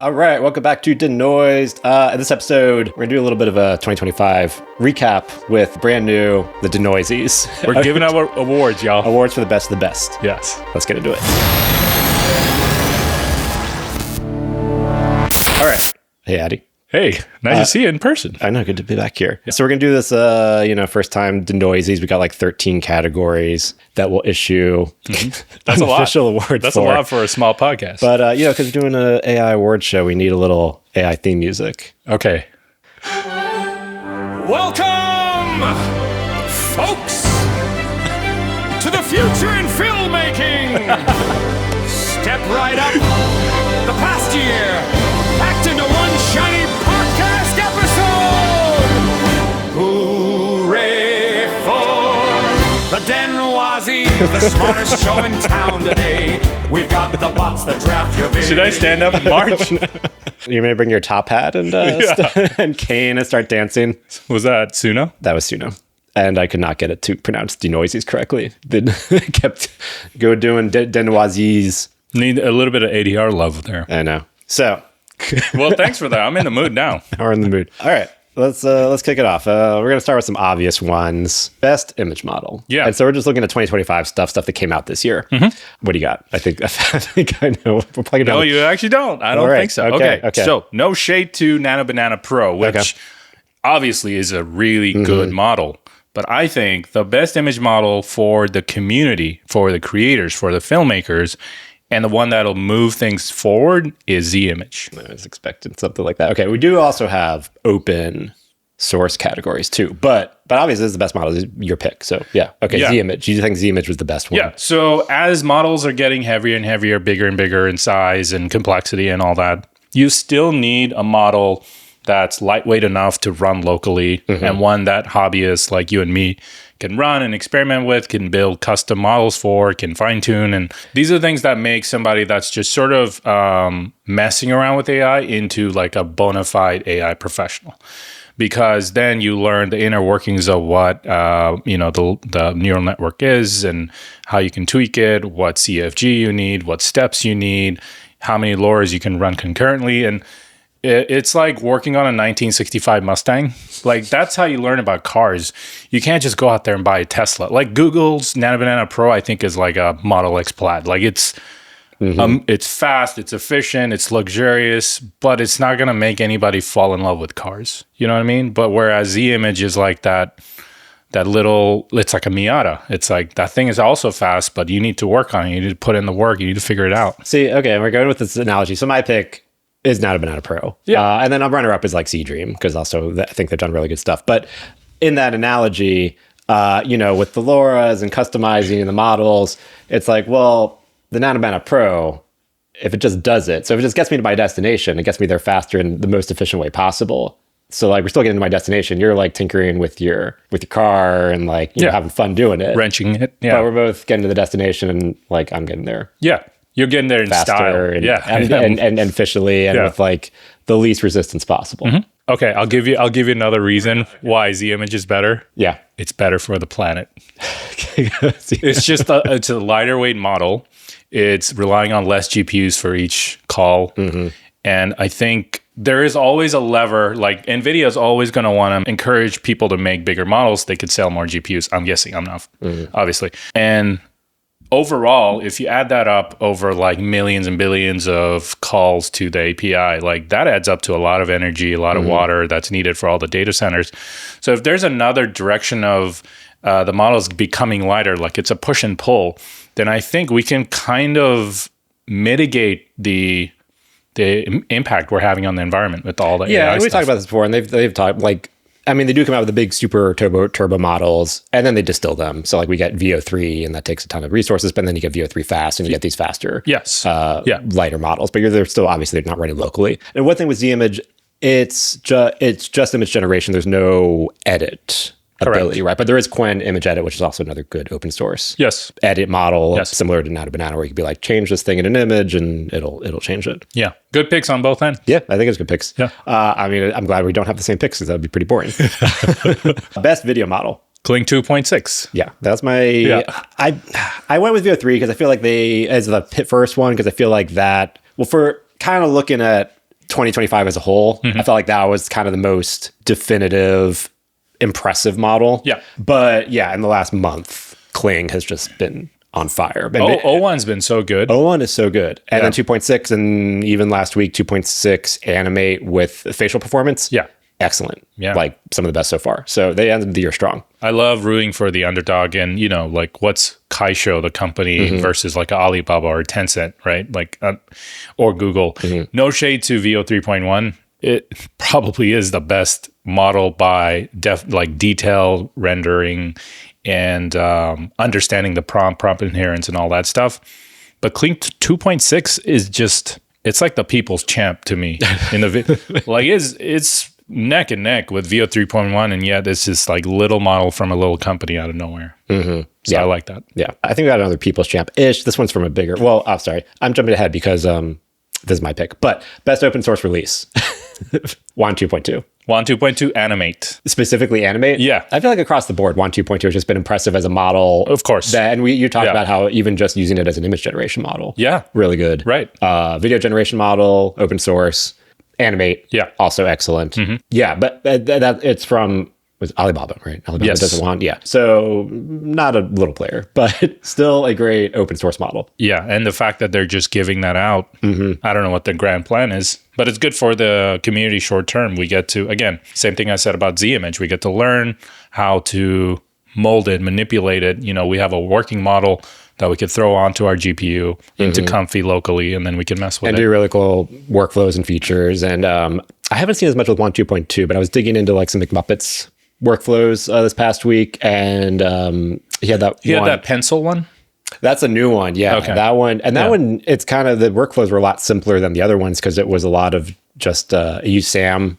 All right, welcome back to Denoised. In this episode, we're going to do a little bit of a 2025 recap with brand new, the Denoisies. We're giving out awards, y'all. Awards for the best of the best. Yes. Let's get into it. All right. Hey, Addy. Hey, nice to see you in person. I know, good to be back here. Yeah. So we're going to do this, first time Denoisies. We got like 13 categories that we'll issue That's a lot. Official awards. That's a lot for a small podcast. But, because we're doing an AI award show, we need a little AI theme music. Okay. Welcome, folks, to the future in filmmaking. Step right up. The past year, packed into one shiny podcast episode. Hooray for the Denoisies, the smartest show in town today. We've got the bots that draft your video. Should I stand up and march? You may bring your top hat and and cane and start dancing. Was that Suno? That was Suno. And I could not get it to pronounce Denoisies correctly. Kept doing Denoisies. Need a little bit of ADR love there. I know. So, well, thanks for that. I'm in the mood now. We're in the mood. All right, let's kick it off. We're gonna start with some obvious ones. Best image model. Yeah. And so we're just looking at 2025 stuff that came out this year. Mm-hmm. What do you got? I think I know. We're plugging down. No, you actually don't. I don't think so. Okay. So no shade to Nano Banana Pro, which obviously is a really good model. But I think the best image model for the community, for the creators, for the filmmakers, and the one that'll move things forward is Z-Image. I was expecting something like that. Okay, we do also have open source categories too, but obviously this is the best model. This is your pick. So yeah, okay, yeah. Z-Image. You think Z-Image was the best one? Yeah. So as models are getting heavier and heavier, bigger and bigger in size and complexity and all that, you still need a model that's lightweight enough to run locally and one that hobbyists like you and me can run and experiment with, can build custom models for, can fine tune. And these are the things that make somebody that's just sort of messing around with AI into like a bona fide AI professional. Because then you learn the inner workings of what the neural network is and how you can tweak it, what CFG you need, what steps you need, how many LoRa's you can run concurrently. And it's like working on a 1965 Mustang. Like, that's how you learn about cars. You can't just go out there and buy a Tesla. Like, Google's Nano Banana Pro, I think, is like a Model X Plaid. Like, it's fast, it's efficient, it's luxurious, but it's not going to make anybody fall in love with cars. You know what I mean? But whereas Z-Image is like that little, it's like a Miata. It's like, that thing is also fast, but you need to work on it. You need to put in the work. You need to figure it out. See, okay, we're going with this analogy. So my pick is Nano Banana Pro. Yeah. And then a runner-up is like Z-Dream, because also I think they've done really good stuff. But in that analogy, with the LoRa's and customizing the models, it's like, well, the Nano Banana Pro, if it just does it, so if it just gets me to my destination, it gets me there faster in the most efficient way possible. So like, we're still getting to my destination. You're like tinkering with your car and like, you know, having fun doing it. Wrenching it. Yeah. But we're both getting to the destination and like, I'm getting there. Yeah. You're getting there in style, and efficiently, and with like the least resistance possible. Okay, I'll give you another reason why Z-Image is better. Yeah, it's better for the planet. It's just it's a lighter weight model. It's relying on less GPUs for each call, and I think there is always a lever. Like, NVIDIA is always going to want to encourage people to make bigger models. They could sell more GPUs. I'm guessing. I'm not obviously and. Overall, if you add that up over like millions and billions of calls to the API, like that adds up to a lot of energy, a lot of water that's needed for all the data centers. So if there's another direction of the models becoming lighter, like it's a push and pull, then I think we can kind of mitigate the impact we're having on the environment with all the AI we stuff. talked about this before, and they've talked like, I mean, they do come out with the big super turbo models, and then they distill them. So like we get VO3, and that takes a ton of resources, but then you get VO3 fast, and you get these faster, lighter models. But they're still obviously not running locally. And one thing with Z-Image, it's just image generation. There's no edit ability, right? But there is Qwen image edit, which is also another good open source edit model, similar to Nano Banana, where you could be like, change this thing in an image, and it'll change it. Yeah, good picks on both ends. Yeah, I think it's good picks. Yeah, I mean, I'm glad we don't have the same picks, because that would be pretty boring. Best video model. Kling 2.6. Yeah, that's my. Yeah. I went with VO3 because I feel like as the first one, because I feel like that. Well, for kind of looking at 2025 as a whole. I felt like that was kind of the most definitive, impressive model. Yeah. But yeah, in the last month, Kling has just been on fire. O1's been so good. O1 is so good. And then 2.6, and even last week, 2.6 Animate with facial performance. Yeah. Excellent. Yeah. Like some of the best so far. So they ended the year strong. I love rooting for the underdog, and like what's Kaisho, the company, versus like Alibaba or Tencent, right? Like, or Google. No shade to VO 3.1. It probably is the best model by detail rendering and understanding the prompt inherence and all that stuff. But Kling 2.6 is just, it's like the people's champ to me. In the like it's neck and neck with VO 3.1, and yet it's just like little model from a little company out of nowhere. So I like that. Yeah, I think we got another people's champ-ish. This one's from a bigger, well, I'm sorry. I'm jumping ahead because this is my pick. But best open source release, WAN 2.2. WAN 2.2 Animate. Specifically Animate? Yeah. I feel like across the board, WAN 2.2 has just been impressive as a model. Of course. And you talked about how even just using it as an image generation model. Yeah. Really good. Right. Video generation model, open source, Animate. Yeah. Also excellent. Yeah, but that it's from was Alibaba, right? Alibaba doesn't want, So not a little player, but still a great open source model. Yeah, and the fact that they're just giving that out, I don't know what the grand plan is, but it's good for the community short term. We get to, again, same thing I said about Z-Image. We get to learn how to mold it, manipulate it. We have a working model that we could throw onto our GPU into Comfy locally, and then we can mess with it. And do really cool workflows and features. And I haven't seen as much with WAN 2.2, but I was digging into like some McMuppets workflows this past week, and he had that pencil one. That's a new one. Yeah. Okay. That one. And that one, it's kind of, the workflows were a lot simpler than the other ones because it was a lot of just use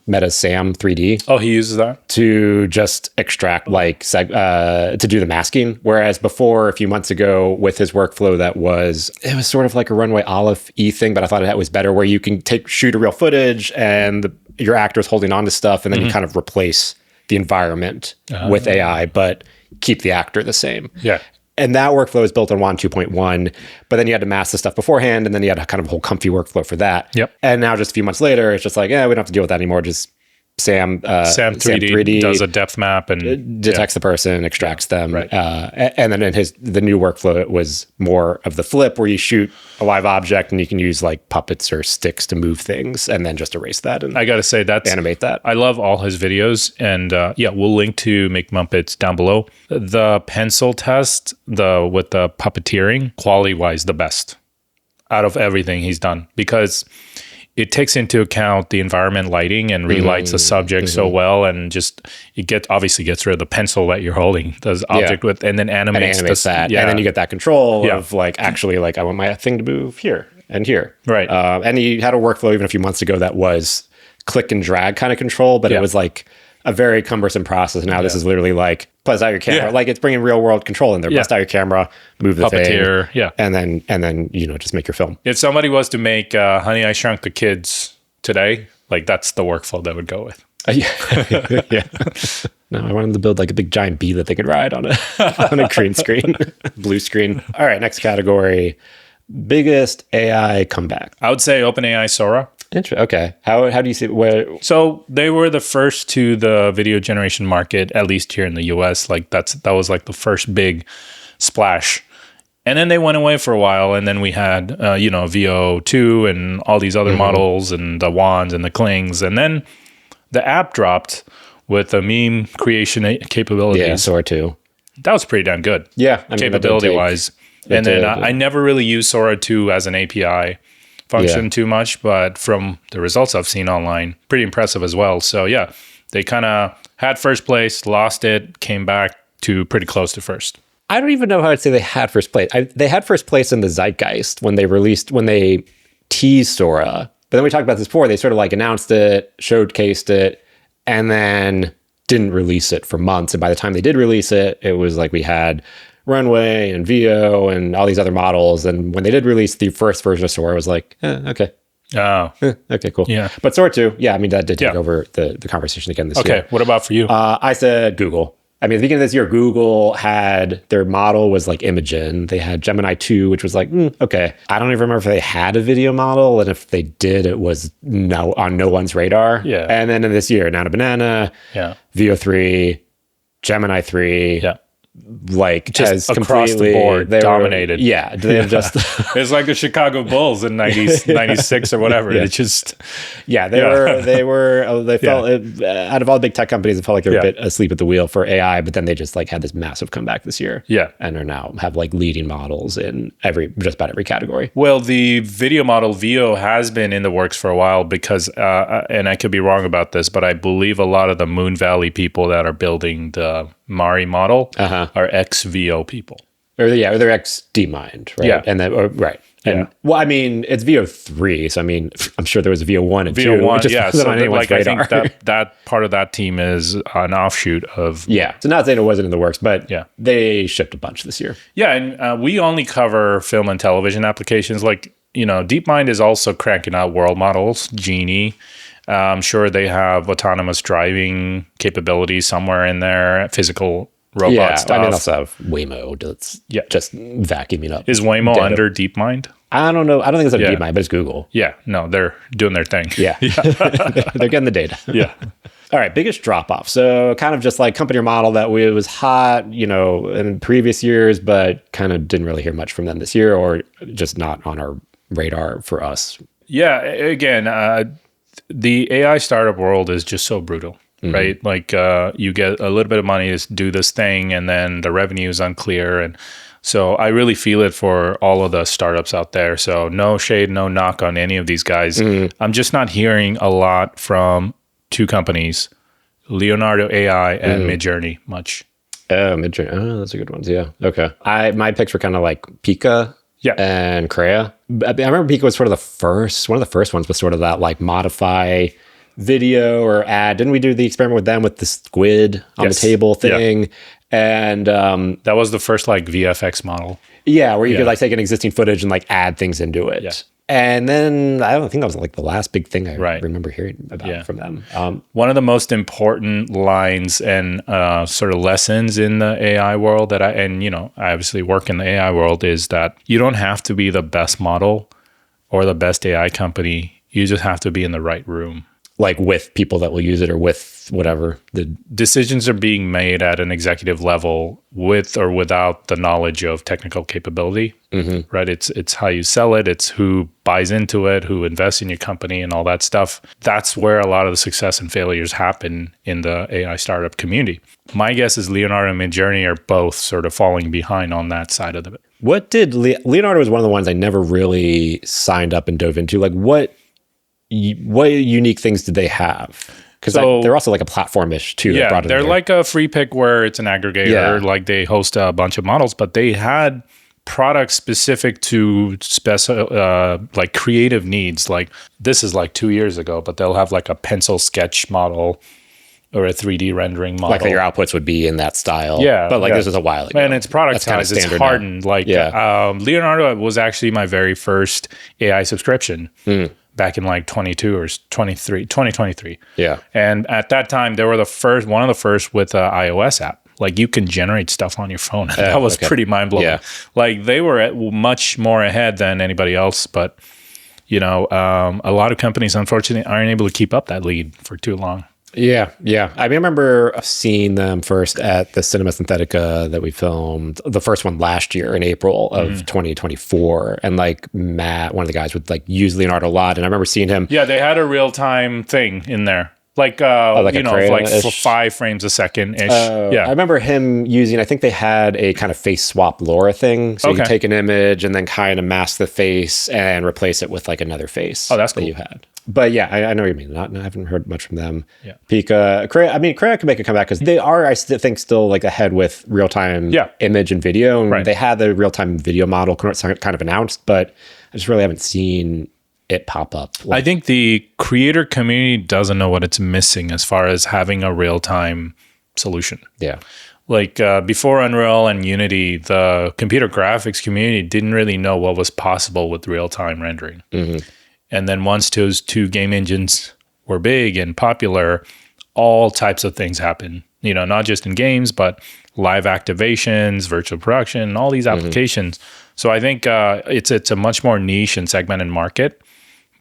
Meta's SAM 3D. Oh, he uses that to just extract to do the masking. Whereas before, a few months ago, with his workflow, it was sort of like a Runway Olive-y thing, but I thought that was better, where you can shoot a real footage and your actor's holding on to stuff, and then you kind of replace the environment with AI, but keep the actor the same. Yeah. And that workflow is built on WAN 2.1, but then you had to mask the stuff beforehand, and then you had a kind of a whole comfy workflow for that. Yep. And now just a few months later, it's just like, we don't have to deal with that anymore. Just SAM 3D does a depth map and detects the person, extracts them. Right. And then the new workflow, it was more of the flip, where you shoot a live object and you can use like puppets or sticks to move things, and then just erase that. And I got to say, animate that. I love all his videos, and we'll link to McMuppets down below. The pencil test, with the puppeteering, quality-wise, the best out of everything he's done, because it takes into account the environment lighting and relights the subject so well, and just obviously gets rid of the pencil that you're holding, does object with, and then animates that. And then you get that control of like, actually, like, I want my thing to move here and here. Right. And he had a workflow even a few months ago that was click and drag kind of control, but it was like a very cumbersome process. Now this is literally like, bust out your camera. Like, it's bringing real world control in there. Bust out your camera, move the Puppeteer, thing. And then just make your film. If somebody was to make Honey, I Shrunk the Kids today, like, that's the workflow that would go with. Yeah. No, I wanted to build like a big giant bee that they could ride on a green screen, blue screen. All right, next category, biggest AI comeback. I would say OpenAI Sora. Okay. How do you see where? So they were the first to the video generation market, at least here in the US. Like that was like the first big splash. And then they went away for a while, and then we had VO2 and all these other models, and the Wands and the Klings, and then the app dropped with the meme creation capabilities. Yeah, Sora 2. That was pretty damn good. Yeah, capability wise. And then I never really used Sora 2 as an API function too much, but from the results I've seen online, pretty impressive as well. So yeah, they kind of had first place, lost it, came back to pretty close to first. I don't even know how I'd say they had first place. They had first place in the zeitgeist when they teased Sora. But then we talked about this before. They sort of like announced it, showcased it, and then didn't release it for months. And by the time they did release it, it was like we had Runway and VO and all these other models. And when they did release the first version of Sora, it was like, okay. Oh. Okay, cool. Yeah. But Sora 2, that did take over the conversation again this year. Okay, what about for you? I said Google. I mean, at the beginning of this year, Google had their model was like Imagen. They had Gemini 2, which was like, okay. I don't even remember if they had a video model. And if they did, it was on no one's radar. Yeah. And then in this year, Nano Banana, Veo 3, Gemini 3. Yeah. Like just across the board dominated. They have just it's like the Chicago Bulls in 96 or whatever. It just they felt out of all the big tech companies, it felt like they were a bit asleep at the wheel for AI, but then they just like had this massive comeback this year. And are now have like leading models in just about every category. Well, the video model Veo has been in the works for a while because and I could be wrong about this, but I believe a lot of the Moon Valley people that are building the Mari model are ex-Veo people. Or they're ex-DeepMind, right? Yeah. And then, And well, I mean, it's Veo 3, so I mean, I'm sure there was a Veo 1 and 2. Veo 1, so like I think that part of that team is an offshoot of... Yeah, so not saying it wasn't in the works, but they shipped a bunch this year. Yeah, and we only cover film and television applications. Like, you know, DeepMind is also cranking out world models, Genie. I'm sure they have autonomous driving capabilities somewhere in there, physical robot stuff. I mean, they also have Waymo that's just vacuuming up. Is Waymo under DeepMind? I don't know. I don't think it's under DeepMind, but it's Google. Yeah, no, they're doing their thing. Yeah. They're getting the data. Yeah. All right, biggest drop-off. So kind of just like company or model that was hot, you know, in previous years, but kind of didn't really hear much from them this year, or just not on our radar for us. Yeah, again, the AI startup world is just so brutal, right? Like you get a little bit of money to do this thing, and then the revenue is unclear. And so I really feel it for all of the startups out there. So no shade, no knock on any of these guys. I'm just not hearing a lot from two companies, Leonardo AI and Midjourney, much. Oh, Midjourney. Oh, that's a good one. Yeah. Okay. My picks were kind of like Pika. And Crea. I remember Pika was sort of one of the first ones was sort of that like modify video or ad. Didn't we do the experiment with them with the squid on the table thing? And that was the first like VFX model. Yeah, where you could like take an existing footage and like add things into it. And then I don't think that was like the last big thing I remember hearing about from them. One of the most important lines and sort of lessons in the AI world that I obviously work in the AI world is that you don't have to be the best model or the best AI company. You just have to be in the right room. Like with people that will use it or with whatever. The decisions are being made at an executive level with or without the knowledge of technical capability, right? It's how you sell it. It's who buys into it, who invests in your company and all that stuff. That's where a lot of the success and failures happen in the AI startup community. My guess is Leonardo and Midjourney are both sort of falling behind on that side of it. What did Leonardo was one of the ones I never really signed up and dove into. Like what unique things did they have? Because they're also like a platform-ish too. Yeah, they're like a free pick where it's an aggregator. Like they host a bunch of models, but they had products specific to like creative needs. Like this is like 2 years ago, but they'll have like a pencil sketch model or a 3D rendering model. Like your outputs would be in that style. Yeah. But like this was a while ago. And it's productized. It's hardened. Now. Like Leonardo was actually my very first AI subscription. Back in like 2023. Yeah. And at that time, they were one of the first with an iOS app. Like you can generate stuff on your phone. That was pretty mind blowing. Yeah. Like they were much more ahead than anybody else. But, you know, a lot of companies, unfortunately, aren't able to keep up that lead for too long. Yeah. I mean, I remember seeing them first at the Cinema Synthetica that we filmed, the first one last year in April of 2024. And like Matt, one of the guys, would like use Leonardo a lot. And I remember seeing him. Yeah, they had a real-time thing in there. Like, like 5 frames a second-ish. I remember him using, I think they had a kind of face swap LoRa thing. So you could take an image and then kind of mask the face and replace it with like another face. Oh, that's cool. That you had. But yeah, I know what you mean. I haven't heard much from them. Yeah. Pika, Crea, I mean, Crea can make a comeback because they are, I think, still like ahead with real-time image and video. And they had the real-time video model kind of announced, but I just really haven't seen it pop up. I think the creator community doesn't know what it's missing as far as having a real-time solution. Yeah. Like before Unreal and Unity, the computer graphics community didn't really know what was possible with real-time rendering. And then once those two game engines were big and popular, all types of things happen. not just in games, but live activations, virtual production, all these applications. So I think it's a much more niche and segmented market.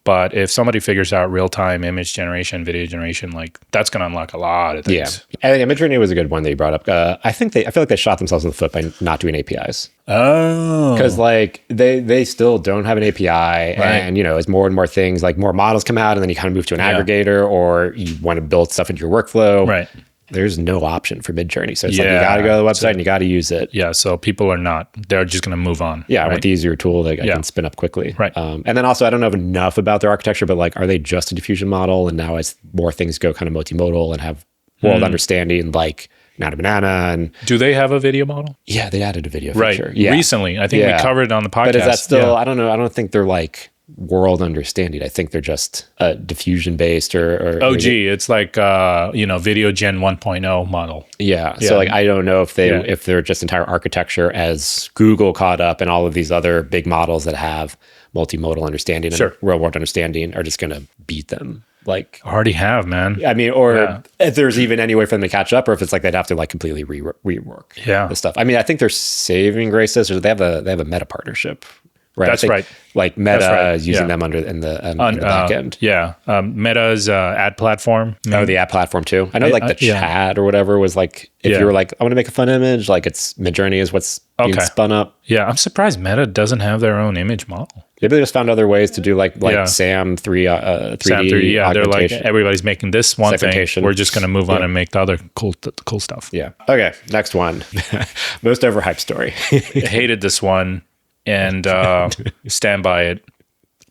But if somebody figures out real-time image generation, video generation, like that's going to unlock a lot of things. Yeah, I think Midjourney was a good one that you brought up. I feel like they shot themselves in the foot by not doing APIs. Oh, because like they still don't have an API, right. And as more and more things, like more models come out, and then you kind of move to an aggregator, or you want to build stuff into your workflow. Right. There's no option for Midjourney. So it's like you got to go to the website and you got to use it. Yeah. So people they're just going to move on. Yeah. Right? With the easier tool that I can spin up quickly. Right. And then also, I don't know enough about their architecture, but like, are they just a diffusion model? And now as more things go kind of multimodal and have world understanding, like Nano Banana, and do they have a video model? Yeah. They added a video feature. Right. Yeah. Recently. I think we covered it on the podcast. But is that still, I don't know. I don't think they're like world understanding. I think they're just diffusion based or it's like video gen 1.0 model. Yeah. So like I don't know if if their just entire architecture, as Google caught up and all of these other big models that have multimodal understanding and real world understanding, are just going to beat them. Like already have, man. I mean, or if there's even any way for them to catch up, or if it's like they'd have to like completely rework the stuff. I mean, I think they're saving graces, or they have a Meta partnership. Right. That's right. Like Meta is using them in the back end. Yeah. Meta's ad platform. Oh, the ad platform too. I know like the chat or whatever was like, if you were like, I want to make a fun image, like it's Midjourney is what's being spun up. Yeah. I'm surprised Meta doesn't have their own image model. Maybe they just found other ways to do like SAM 3D. SAM 3D, yeah. They're like, everybody's making this one thing. We're just going to move on and make the other cool stuff. Yeah. Okay. Next one. Most overhyped story. I hated this one. And stand by it.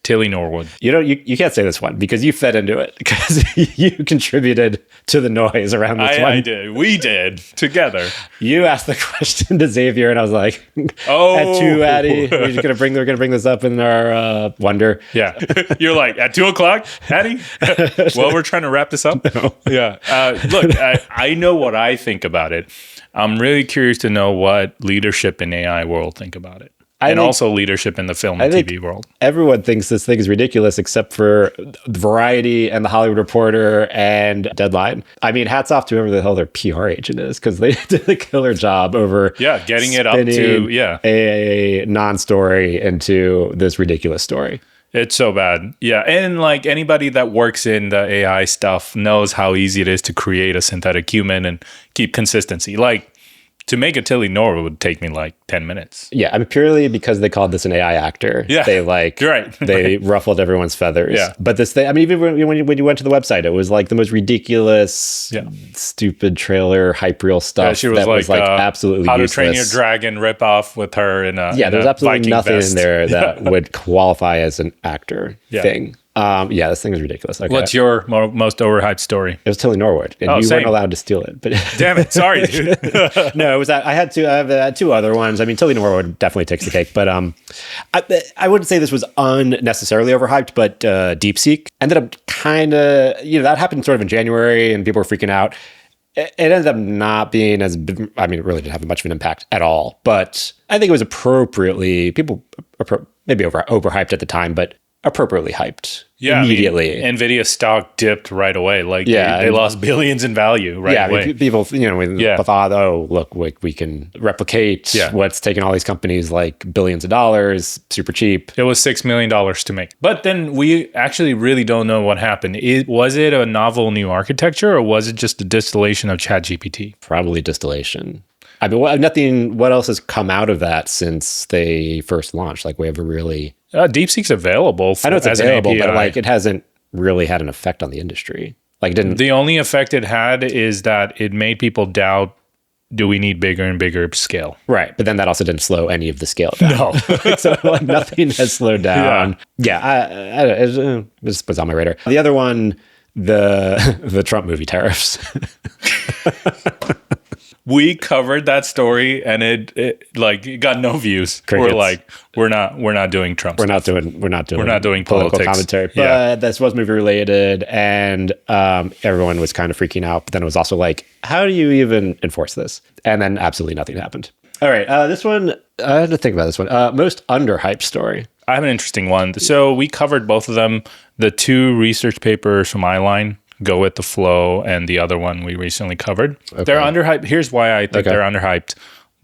Tilly Norwood. You can't say this one because you fed into it, because you contributed to the noise around this one. I did. We did together. You asked the question to Xavier, and I was like, at 2, Addy, we're gonna bring this up in our Wonder. Yeah. You're like, at 2:00, Addy? Well, we're trying to wrap this up. No. Yeah. Look, I know what I think about it. I'm really curious to know what leadership in AI world think about it. And also leadership in the film and TV world. Everyone thinks this thing is ridiculous except for Variety and The Hollywood Reporter and Deadline. I mean, hats off to whoever the hell their PR agent is, because they did a killer job over getting it up to a non-story into this ridiculous story. It's so bad. Yeah. And like anybody that works in the AI stuff knows how easy it is to create a synthetic human and keep consistency. Like, to make a Tilly Norwood would take me like 10 minutes. Yeah, I mean, purely because they called this an AI actor. Yeah, they they ruffled everyone's feathers. Yeah, but this thing, I mean, even when you went to the website, it was like the most ridiculous, stupid trailer hype reel stuff. Yeah, she was like absolutely How useless. to Train Your Dragon ripoff with her in a there's absolutely Viking nothing vest. in there that would qualify as an actor thing. This thing is ridiculous. Okay. What's your most overhyped story? It was Tilly Norwood, and you weren't allowed to steal it. But damn it, sorry, dude. No, it was that I had two other ones. I mean, Tilly Norwood definitely takes the cake, but I wouldn't say this was unnecessarily overhyped. But DeepSeek ended up kind of, that happened sort of in January, and people were freaking out. It ended up not being it really didn't have much of an impact at all. But I think it was appropriately, maybe overhyped at the time, but appropriately hyped immediately. I mean, NVIDIA stock dipped right away. Like they lost billions in value right away. I mean, people, thought, oh, look, we can replicate what's taken all these companies like billions of dollars, super cheap. It was $6 million to make. But then we actually really don't know what happened. Was it a novel new architecture, or was it just a distillation of ChatGPT? Probably distillation. I mean, nothing. What else has come out of that since they first launched? Like, we have a really DeepSeek's available. I know it's available, but like it hasn't really had an effect on the industry. Like, it didn't. The only effect it had is that it made people doubt: do we need bigger and bigger scale? Right, but then that also didn't slow any of the scale down. No, so like nothing has slowed down. It was on my radar. The other one, the Trump movie tariffs. We covered that story, and it got no views. Crickets. We're like, we're not doing Trump. We're not doing political politics. Commentary. But this was movie related, and everyone was kind of freaking out. But then it was also like, how do you even enforce this? And then absolutely nothing happened. All right, this one, I had to think about this one. Most underhyped story. I have an interesting one. So we covered both of them. The 2 research papers from Eyeline Go With the Flow and the other one we recently covered. Okay. They're underhyped. Here's why I think they're underhyped.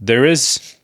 There is,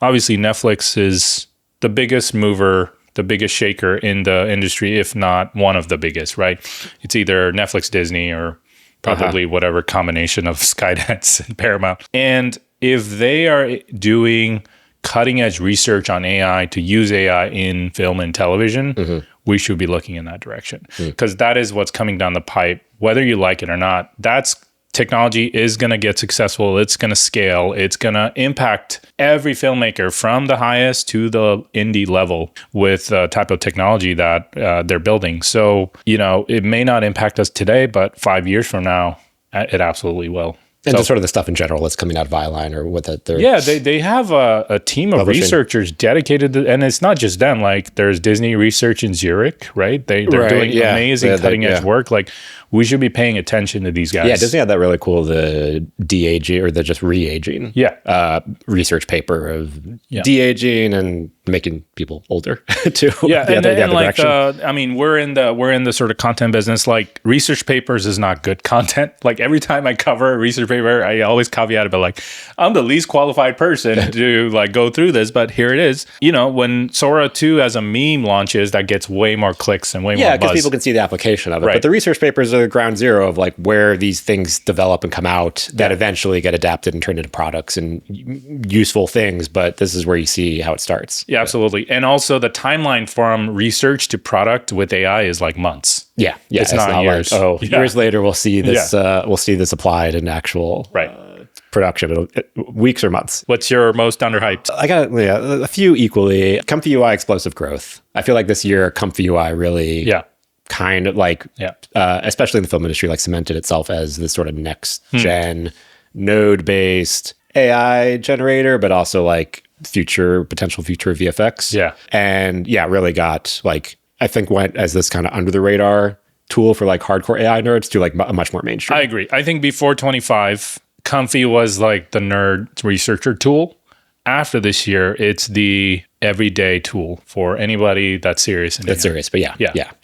obviously, Netflix is the biggest mover, the biggest shaker in the industry, if not one of the biggest, right? It's either Netflix, Disney, or probably whatever combination of Skydance and Paramount. And if they are doing cutting edge research on AI to use AI in film and television, we should be looking in that direction, because that is what's coming down the pipe, whether you like it or not. That's technology is going to get successful. It's going to scale. It's going to impact every filmmaker from the highest to the indie level with the type of technology that they're building. So, it may not impact us today, but 5 years from now, it absolutely will. And just sort of the stuff in general that's coming out of Eyeline or what that they're... Yeah, they have a team of researchers dedicated to, and it's not just them. Like, there's Disney Research in Zurich, right? They're doing amazing cutting edge work. Like, we should be paying attention to these guys. Yeah, Disney had that really cool, the de-aging or the just re-aging research paper of de-aging and making people older too. Yeah, and like we're in the sort of content business. Like, research papers is not good content. Like, every time I cover a research paper, I always caveat it, but like, I'm the least qualified person to like go through this, but here it is. When Sora 2 as a meme launches, that gets way more clicks and way more buzz. Yeah, because people can see the application of it. Right. But the research papers are the ground zero of like where these things develop and come out that eventually get adapted and turned into products and useful things. But this is where you see how it starts. Yeah, absolutely. And also the timeline from research to product with AI is like months. Yeah. It's not years. Like, years later we'll see this. We'll see this applied in actual production. Weeks or months. What's your most underhyped? I got a few equally. Comfy UI explosive growth. I feel like this year Comfy UI really kind of like, especially in the film industry, like cemented itself as this sort of next gen node-based AI generator, but also like potential future VFX. Yeah. And really got like, I think went as this kind of under the radar tool for like hardcore AI nerds to like a much more mainstream. I agree. I think before 25, Comfy was like the nerd researcher tool. After this year, it's the everyday tool for anybody that's serious. That's serious, but yeah.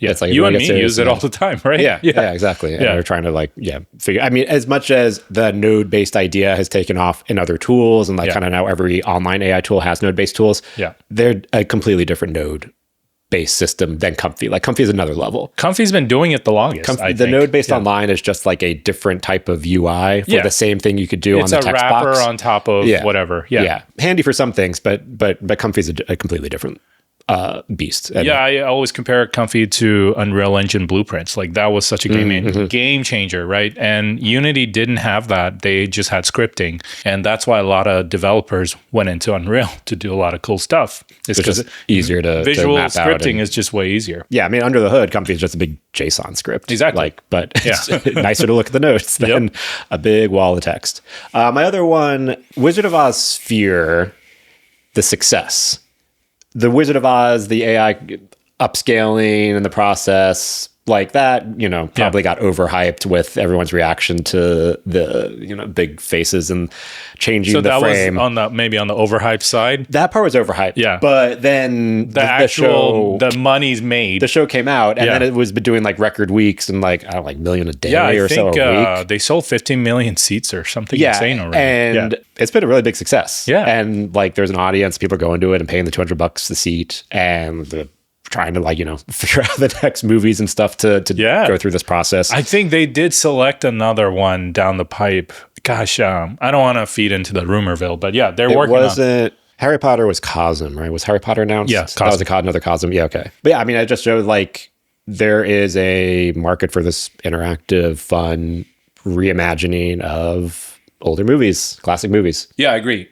It's like you and me use it all the time, right? Yeah, exactly. And we're trying to like, figure. I mean, as much as the node-based idea has taken off in other tools, and like kind of now every online AI tool has node-based tools. Yeah, they're a completely different node-based system than Comfy. Like, Comfy is another level. Comfy's been doing it the longest. The node-based online is just like a different type of UI for the same thing you could do on the text box. It's a wrapper on top of whatever. Yeah, handy for some things, but Comfy's a completely different beast. And I always compare Comfy to Unreal Engine blueprints. Like, that was such a game changer, right? And Unity didn't have that. They just had scripting. And that's why a lot of developers went into Unreal to do a lot of cool stuff. It's because it's easier to visual map scripting is just way easier. Yeah, I mean, under the hood, Comfy is just a big JSON script. Exactly. Like, but it's nicer to look at the notes than a big wall of text. My other one, Wizard of Oz Sphere, the success. The Wizard of Oz, the AI upscaling in the process, like that, probably got overhyped with everyone's reaction to the, big faces and changing the frame. So that was maybe on the overhyped side? That part was overhyped. Yeah. But then the money's made. The show came out, and then it was doing like record weeks and like, I don't know, like million a day or so a week. They sold 15 million seats or something insane already. And it's been a really big success. Yeah. And like, there's an audience, people are going to it and paying the $200 a seat, and trying to like, figure out the next movies and stuff to go through this process. I think they did select another one down the pipe. Gosh, I don't want to feed into the rumorville, but they're working on it. Harry Potter was Cosm, right? Was Harry Potter announced? Yeah, that was another Cosm. Yeah, okay. But yeah, I mean, it just showed like there is a market for this interactive, fun reimagining of older movies, classic movies. Yeah, I agree.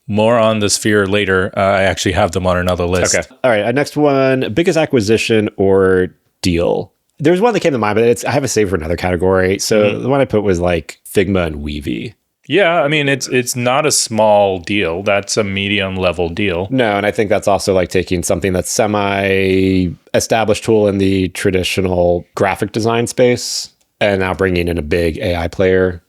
More on the Sphere later. I actually have them on another list. Okay. All right. Next one, biggest acquisition or deal. There's one that came to mind, but I have a save for another category. So the one I put was like Figma and Weavy. Yeah, I mean, it's not a small deal. That's a medium level deal. No, and I think that's also like taking something that's semi-established tool in the traditional graphic design space and now bringing in a big AI player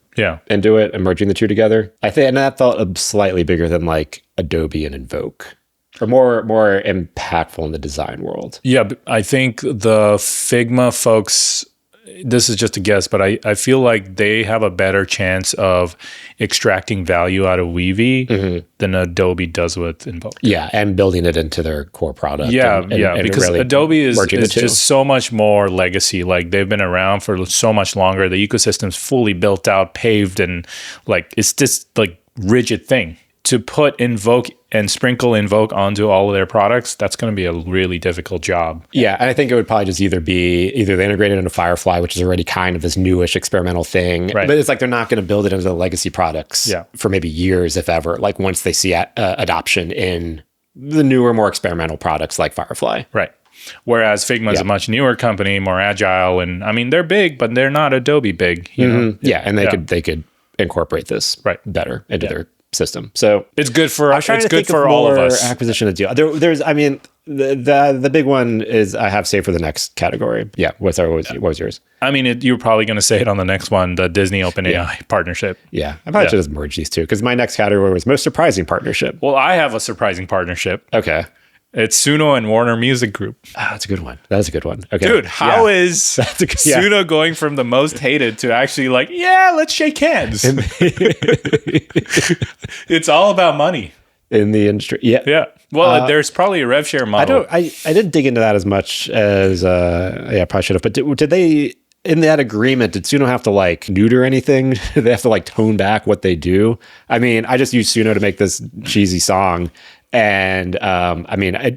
and do it, and merging the two together. I think, and that felt slightly bigger than like Adobe and Invoke, or more impactful in the design world. Yeah, I think the Figma folks this is just a guess, but I feel like they have a better chance of extracting value out of Weavy than Adobe does with Invoke. Yeah, and building it into their core product. And because really Adobe is just so much more legacy. Like they've been around for so much longer. The ecosystem's fully built out, paved, and like it's just like rigid thing. To put Invoke and sprinkle Invoke onto all of their products, that's going to be a really difficult job. Yeah, and I think it would probably just either they integrate it into Firefly, which is already kind of this newish experimental thing. Right. But it's like they're not going to build it into the legacy products for maybe years, if ever, like once they see adoption in the newer, more experimental products like Firefly. Right. Whereas Figma is a much newer company, more agile, and I mean, they're big, but they're not Adobe big. You know? Yeah, and they could incorporate this better into their system. So it's good for all of us. Acquisition of deal. There's, I mean, the big one is I have saved for the next category. Yeah. What was yours? I mean, you were probably going to say it on the next one, the Disney-OpenAI partnership. Yeah. I probably should just merge these two because my next category was most surprising partnership. Well, I have a surprising partnership. Okay. It's Suno and Warner Music Group. That's a good one. That is a good one. Okay. Dude, how is Suno going from the most hated to actually like, let's shake hands? It's all about money. In the industry. Yeah. Yeah. Well, there's probably a rev share model. I didn't dig into that as much as, I probably should have. But did they, in that agreement, did Suno have to like neuter anything? Did they have to like tone back what they do? I mean, I just used Suno to make this cheesy song. And I mean, I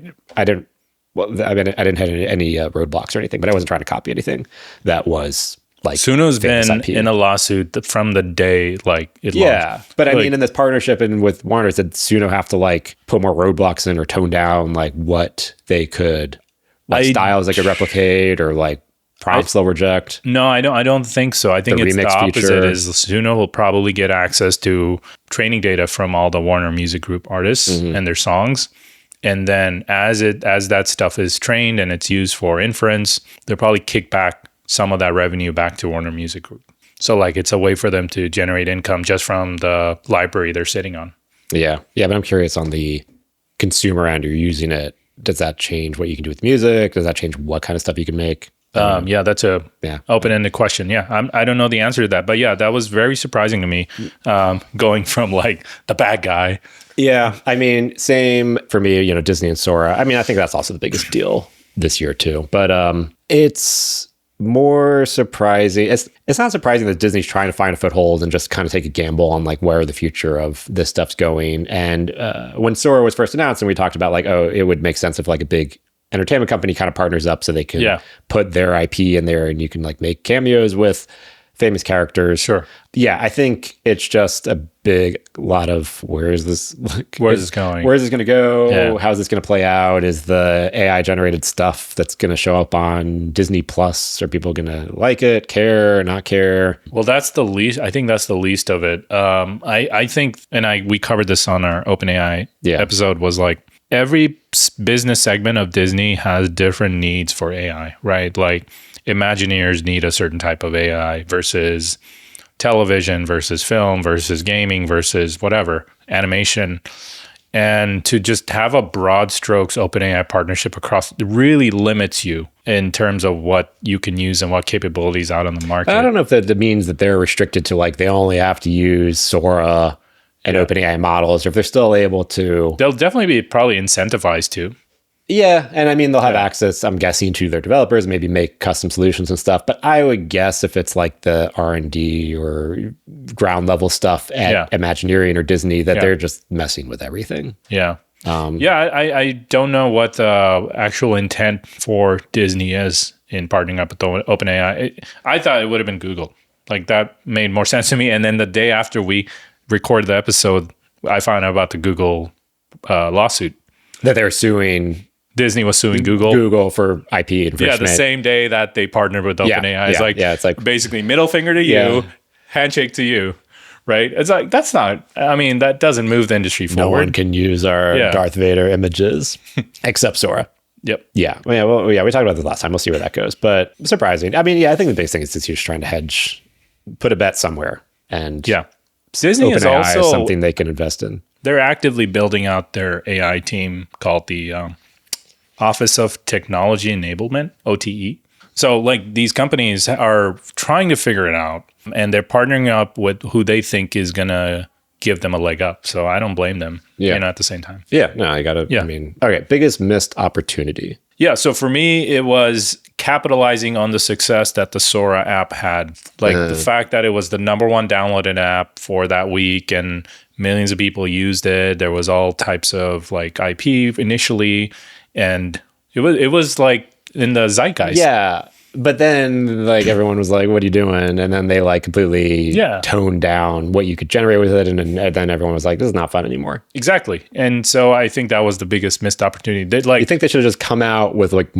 didn't have any roadblocks or anything, but I wasn't trying to copy anything that was like Suno's been IP. In a lawsuit from the day like it launched. But I mean, in this partnership and with Warner, did Suno have to like put more roadblocks in or tone down like what they could, like styles they could replicate or like prompts they'll reject? No, I don't think so. I think it's the opposite. Feature. Is Suno will probably get access to training data from all the Warner Music Group artists and their songs. And then as that stuff is trained and it's used for inference, they'll probably kick back some of that revenue back to Warner Music Group. So like it's a way for them to generate income just from the library they're sitting on. Yeah. Yeah, but I'm curious on the consumer end, you're using it. Does that change what you can do with music? Does that change what kind of stuff you can make? That's a open-ended question. Yeah, I don't know the answer to that, but yeah, that was very surprising to me. Going from like the bad guy. Yeah, I mean, same for me. Disney and Sora. I mean, I think that's also the biggest deal this year too. But it's more surprising. It's not surprising that Disney's trying to find a foothold and just kind of take a gamble on like where the future of this stuff's going. And when Sora was first announced, and we talked about like, oh, it would make sense if like a big entertainment company kind of partners up so they can put their IP in there and you can like make cameos with famous characters. Sure. Yeah, I think it's just a lot of where is this going? Where is this going to go? Yeah. How's this going to play out? Is the AI generated stuff that's going to show up on Disney Plus? Are people going to like it, care, not care? Well, that's the least. I think that's the least of it. I think, and we covered this on our OpenAI episode, was like, every business segment of Disney has different needs for AI, right? Like Imagineers need a certain type of AI versus television versus film versus gaming versus whatever, animation. And to just have a broad strokes OpenAI partnership across really limits you in terms of what you can use and what capabilities out on the market. I don't know if that means that they're restricted to like, they only have to use Sora and OpenAI models, or if they're still able to. They'll definitely be probably incentivized to. Yeah, and I mean, they'll have access, I'm guessing, to their developers, maybe make custom solutions and stuff. But I would guess if it's like the R&D or ground level stuff at Imagineering or Disney, that they're just messing with everything. Yeah. I don't know what the actual intent for Disney is in partnering up with OpenAI. I thought it would have been Google. Like that made more sense to me. And then the day after we recorded the episode, I found out about the Google lawsuit. That they're suing. Disney was suing Google for IP infringement. Yeah, the same day that they partnered with OpenAI. It's like basically middle finger to you, handshake to you, right? It's like, that doesn't move the industry forward. No one can use our Darth Vader images except Sora. Yep. Yeah. We talked about this last time. We'll see where that goes. But surprising. I mean, I think the biggest thing is just just trying to hedge, put a bet somewhere. And Disney is also something they can invest in. They're actively building out their AI team called the Office of Technology Enablement, OTE. So like these companies are trying to figure it out, and they're partnering up with who they think is going to give them a leg up. So I don't blame them, at the same time. Yeah, no, I got to, okay, biggest missed opportunity. Yeah, so for me, it was capitalizing on the success that the Sora app had. Like the fact that it was the #1 downloaded app for that week and millions of people used it. There was all types of like IP initially, and it was like in the zeitgeist. Yeah. But then like everyone was like, what are you doing? And then they like completely toned down what you could generate with it. And then everyone was like, this is not fun anymore. Exactly. And so I think that was the biggest missed opportunity. You think they should have just come out with like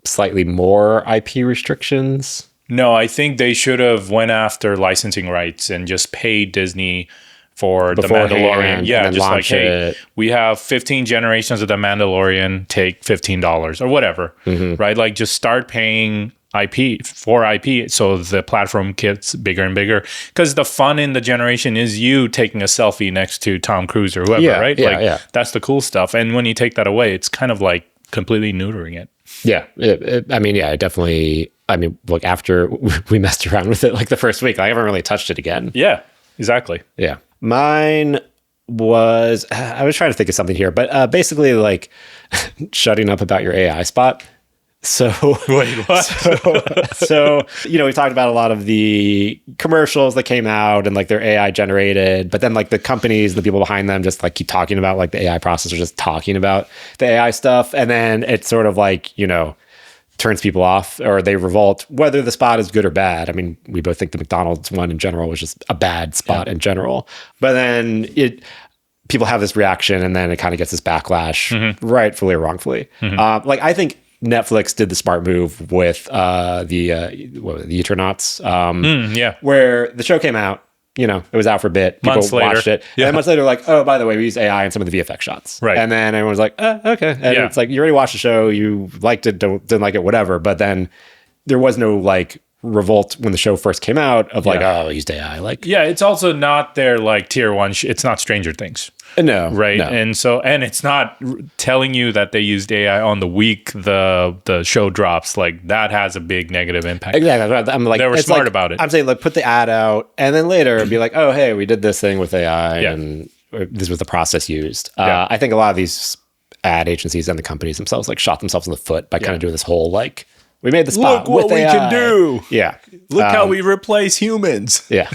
slightly more IP restrictions? No, I think they should have went after licensing rights and just paid Disney for The Mandalorian. Yeah, just like, hey, we have 15 generations of The Mandalorian, take $15 or whatever, right? Like just start paying IP for IP so the platform gets bigger and bigger, because the fun in the generation is you taking a selfie next to Tom Cruise or whoever, right? That's the cool stuff. And when you take that away, it's kind of like completely neutering it. Look, after we messed around with it like the first week, I haven't really touched it again. Yeah, exactly. Yeah. Mine was, I was trying to think of something here, but basically like shutting up about your AI spot. So, wait, what? So, we talked about a lot of the commercials that came out and like they're AI generated, but then like the companies, the people behind them just like keep talking about like the AI processor, just talking about the AI stuff. And then it's sort of like, turns people off or they revolt, whether the spot is good or bad. I mean, we both think the McDonald's one in general was just a bad spot in general, but then people have this reaction and then it kind of gets this backlash, rightfully or wrongfully. Like I think Netflix did the smart move with the Eternauts, where the show came out, it was out for a bit. People watched it. And then months later, like, oh, by the way, we use AI in some of the VFX shots. Right. And then everyone was like, okay. And it's like, you already watched the show, you liked it, didn't like it, whatever. But then there was no like revolt when the show first came out of like, oh, we used AI. Like, it's also not their like tier one. It's not Stranger Things. No, right. No. And it's not telling you that they used AI on the week the show drops. Like that has a big negative impact. Exactly. I'm like, they were smart about it. I'm saying like put the ad out and then later be like, oh, hey, we did this thing with AI and this was the process used. I think a lot of these ad agencies and the companies themselves like shot themselves in the foot by kind of doing this whole like, we made the spot. Look what we can do. Yeah. Look how we replace humans. Yeah.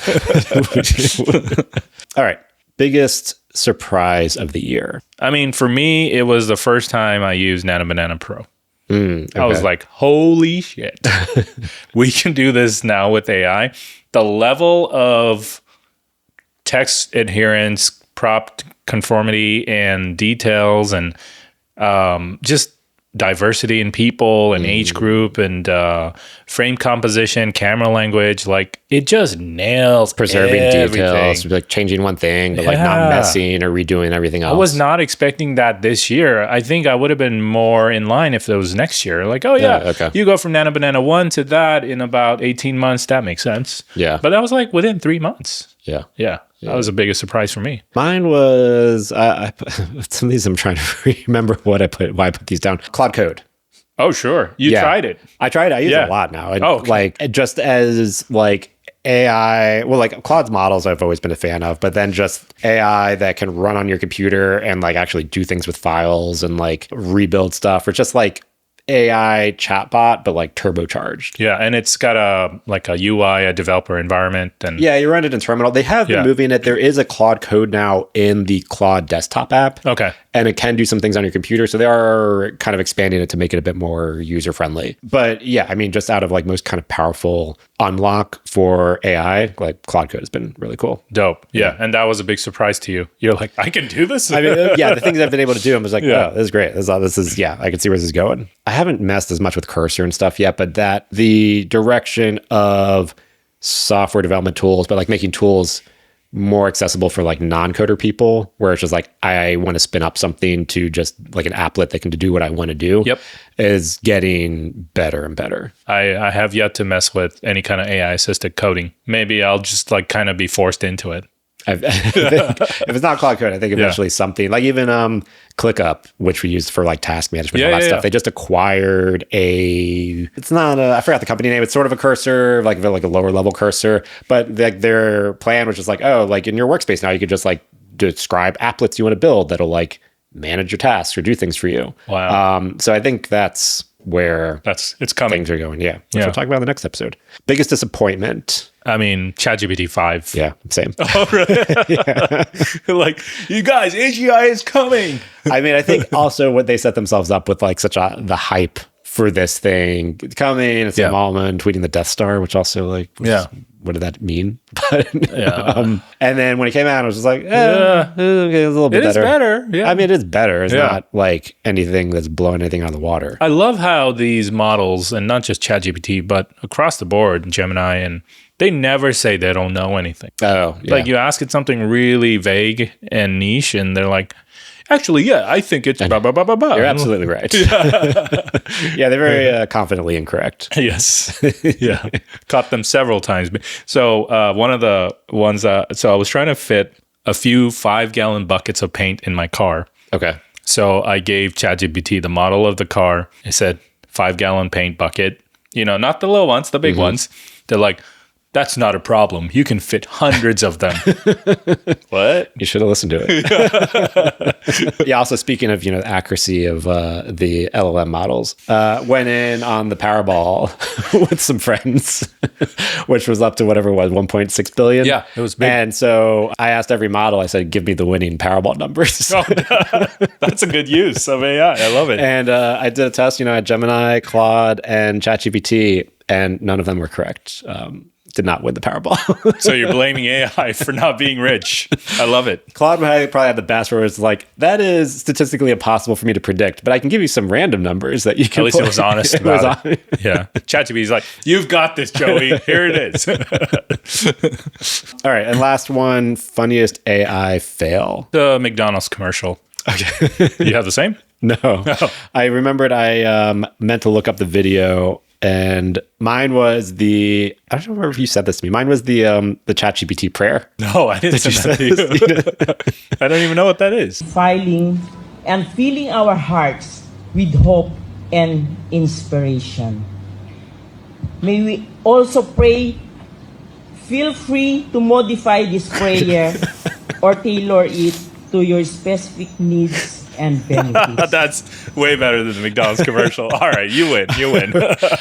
All right. Biggest surprise of the year. I mean, for me, it was the first time I used Nano Banana Pro. Okay. I was like, holy shit. We can do this now with AI. The level of text adherence, prop conformity, and details, and just diversity in people and age group and frame composition, camera language, like it just nails preserving everything. Details, like changing one thing, but like not messing or redoing everything else. I was not expecting that this year. I think I would have been more in line if it was next year. Like, you go from Nano Banana 1 to that in about 18 months. That makes sense. Yeah. But that was like within 3 months. Yeah. That was the biggest surprise for me. Mine was, some of these I'm trying to remember why I put these down. Claude Code. Oh, sure. You tried it. I tried it. I use it a lot now. And like just as like AI, well, like Claude's models I've always been a fan of, but then just AI that can run on your computer and like actually do things with files and like rebuild stuff, or just like AI chatbot, but like turbocharged. Yeah, and it's got a UI, a developer environment, and you run it in terminal. They have been moving it. There is a Claude Code now in the Claude desktop app. Okay. And it can do some things on your computer. So they are kind of expanding it to make it a bit more user friendly. But I mean, just out of like most kind of powerful unlock for AI, like Claude Code has been really cool. Dope. Yeah. And that was a big surprise to you. You're like, I can do this. I mean, the things I've been able to do, I was like, oh, this is great. This is, I can see where this is going. I haven't messed as much with cursor and stuff yet, but that the direction of software development tools, but like making tools more accessible for like non-coder people, where it's just like, I want to spin up something to just like an applet that can do what I want to do, is getting better and better. I have yet to mess with any kind of AI assisted coding. Maybe I'll just like kind of be forced into it. If it's not Claude Code, I think eventually something like even ClickUp, which we used for like task management and all that stuff. They just acquired it's not I forgot the company name. It's sort of a cursor, like a lower level cursor, but like their plan was just like, oh, like in your workspace now you could just like describe applets you want to build that'll like manage your tasks or do things for you. Wow. So I think that's where it's coming. Things are going. Yeah. Which we'll talk about in the next episode. Biggest disappointment. I mean, ChatGPT 5. Yeah, same. Oh, really? Like, you guys, AGI is coming. I mean, I think also what they set themselves up with like the hype for this thing coming. It's Malman tweeting the Death Star, which also like, what did that mean? But, and then when it came out, I was just like, okay, it's a little bit better. It is better. Yeah. I mean, it is better. It's not like anything that's blowing anything out of the water. I love how these models, and not just ChatGPT, but across the board, Gemini, and they never say they don't know anything. Oh, yeah. Like you ask it something really vague and niche, and they're like, actually, yeah, I think it's blah, blah, blah, blah, blah. You're absolutely right. Yeah, they're very confidently incorrect. Yes. Yeah. Caught them several times. So one of the ones, so I was trying to fit a few 5-gallon buckets of paint in my car. Okay. So I gave ChatGPT the model of the car. I said 5-gallon paint bucket, not the little ones, the big ones. They're like, that's not a problem. You can fit hundreds of them. What? You should have listened to it. Yeah. Also, speaking of accuracy of the LLM models, went in on the Powerball with some friends, which was up to whatever it was, 1.6 billion. Yeah, it was big. And so I asked every model. I said, "Give me the winning Powerball numbers." Oh, that's a good use of AI. I love it. And I did a test. I had Gemini, Claude, and ChatGPT, and none of them were correct. Did not win the Powerball. So you're blaming AI for not being rich. I love it. Claude probably had the best where it's like, that is statistically impossible for me to predict, but I can give you some random numbers that you can At least it was honest about it. Yeah. ChatGPT's like, you've got this, Joey. Here it is. All right. And last one, funniest AI fail. The McDonald's commercial. Okay. You have the same? No. Oh. I remembered I meant to look up the video. And mine was I don't remember if you said this to me. Mine was the ChatGPT prayer. No, I didn't send that to you. I don't even know what that is. Filling and filling our hearts with hope and inspiration. May we also pray. Feel free to modify this prayer or tailor it to your specific needs and benefits. That's way better than the McDonald's commercial. All right, you win.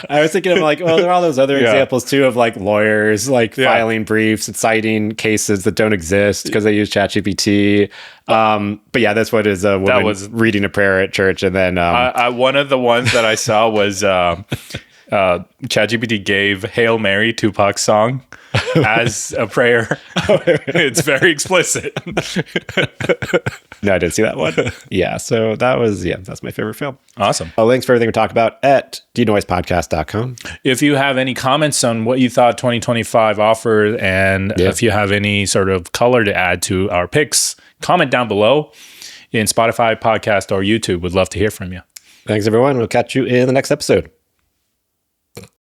I was thinking of like, well, there are all those other examples too of like lawyers filing briefs and citing cases that don't exist because they use ChatGPT. But yeah, that's what is a woman reading a prayer at church, and then one of the ones that I saw was ChatGPT gave Hail Mary, Tupac's song, as a prayer. It's very explicit. No, I didn't see that one. Yeah, so that's my favorite film. Awesome. Links for everything we talk about at denoispodcast.com. If you have any comments on what you thought 2025 offered, and if you have any sort of color to add to our picks, comment down below in Spotify, podcast, or YouTube. Would love to hear from you. Thanks, everyone. We'll catch you in the next episode.